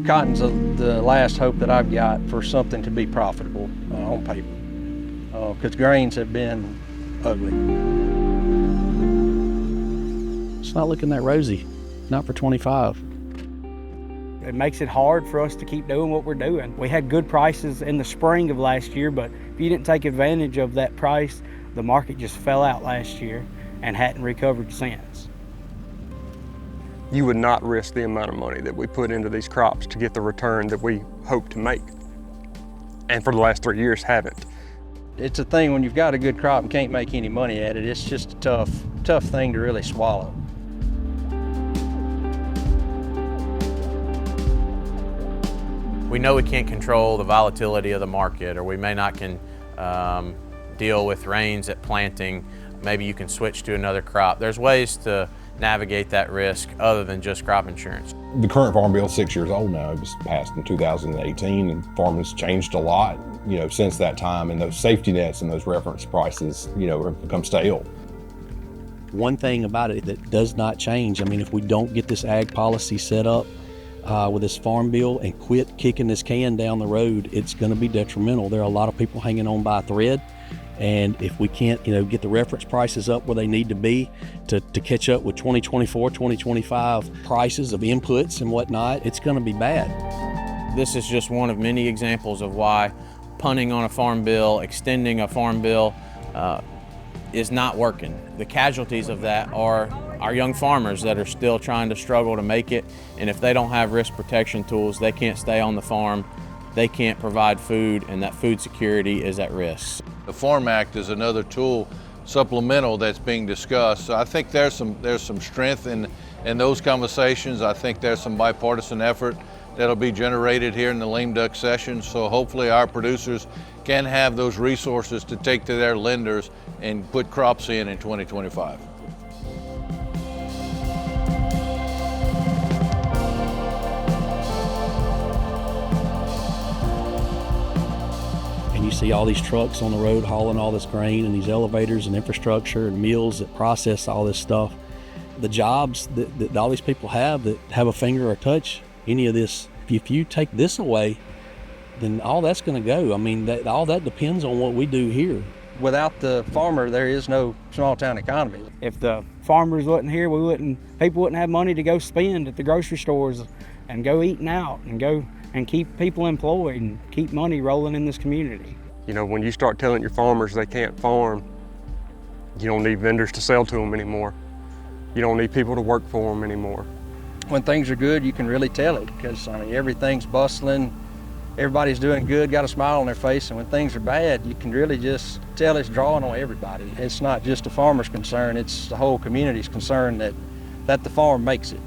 Cotton's the last hope that I've got for something to be profitable on paper, because grains have been ugly. It's not looking that rosy, not for 25. It makes it hard for us to keep doing what we're doing. We had good prices in the spring of last year, but if you didn't take advantage of that price, the market just fell out last year and hadn't recovered since. You would not risk the amount of money that we put into these crops to get the return that we hope to make. And for the last 3 years, haven't. It's a thing when you've got a good crop and can't make any money at it, it's just a tough thing to really swallow. We know we can't control the volatility of the market, or we may not deal with rains at planting. Maybe you can switch to another crop. There's ways to navigate that risk other than just crop insurance. The current Farm Bill is 6 years old now. It was passed in 2018, and farming's changed a lot, since that time, and those safety nets and those reference prices, have become stale. One thing about it that does not change, if we don't get this ag policy set up with this Farm Bill and quit kicking this can down the road, it's going to be detrimental. There are a lot of people hanging on by a thread, and if we can't get the reference prices up where they need to be to catch up with 2024, 2025 prices of inputs and whatnot, it's going to be bad. This is just one of many examples of why punting on a Farm Bill, extending a Farm Bill is not working. The casualties of that are our young farmers that are still trying to struggle to make it, and if they don't have risk protection tools, they can't stay on the farm, they can't provide food, and that food security is at risk. The Farm Act is another tool, supplemental, that's being discussed. So I think there's some strength in those conversations. I think there's some bipartisan effort that'll be generated here in the lame duck session. So hopefully our producers can have those resources to take to their lenders and put crops in 2025. And you see all these trucks on the road hauling all this grain, and these elevators and infrastructure and mills that process all this stuff. The jobs that all these people have that have a finger or touch any of this, if you take this away, then all that's going to go. All that depends on what we do here. Without the farmer, there is no small town economy. If the farmers wasn't here, people wouldn't have money to go spend at the grocery stores and go eating out and go and keep people employed and keep money rolling in this community. When you start telling your farmers they can't farm, you don't need vendors to sell to them anymore. You don't need people to work for them anymore. When things are good, you can really tell it, because everything's bustling, everybody's doing good, got a smile on their face, and when things are bad, you can really just tell it's drawing on everybody. It's not just the farmer's concern, it's the whole community's concern that the farm makes it.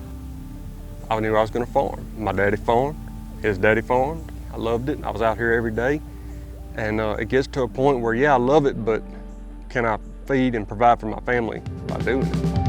I knew I was going to farm. My daddy farmed, his daddy farmed. I loved it. I was out here every day. And it gets to a point where, yeah, I love it, but can I feed and provide for my family by doing it?